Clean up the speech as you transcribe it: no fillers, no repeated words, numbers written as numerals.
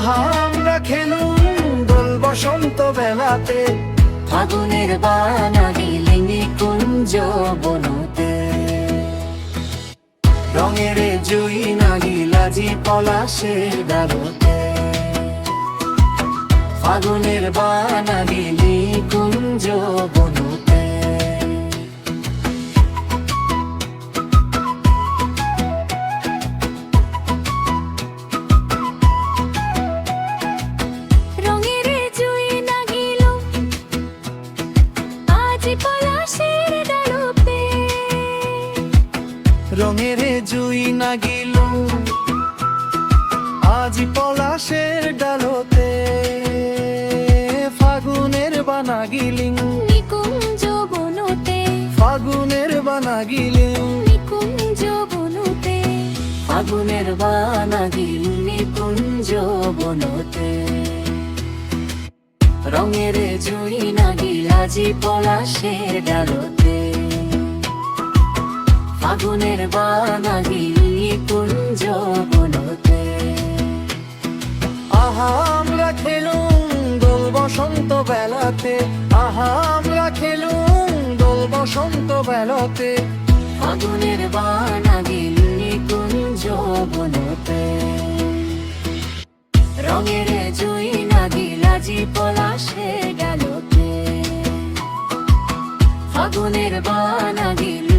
আহা আমরা খেলুম দোল বসন্ত বেলাতে, ফাগুনের বানা গিলিং কুঞ্জ বনতে। রঙের জুই নাগিলাজি পলাশের ডালতে, ফাগুনের বানা গিলি কুঞ্জ বনতে। রঙের জুই নাগিল আজ পলাশের ডালতে, রঙের জুই নাগিল আজ পলাশের ডালতে। ফাগুনের বানা গিলিং নিকুঞ্জ বনতে, ফাগুনের বানা গিলিং নিকুঞ্জ বনতে। ফাগুনের বানা গিলি নিকুঞ্জ বনতে। রঙের জুই নাগিল আজি পলাশের ডালতে, ফাগুনের বানা গিলি কুঞ্জ বনতে। আহা আমরা খেলুম দোল বসন্ত বেলাতে, আহা আমরা খেলুম দোল বসন্ত বেলাতে। ফাগুনের বানা গিলি কুঞ্জ বনতে। রঙের জুই নাগিল আজি পলাশের ডালতে, ফাগুনের বানা গিলি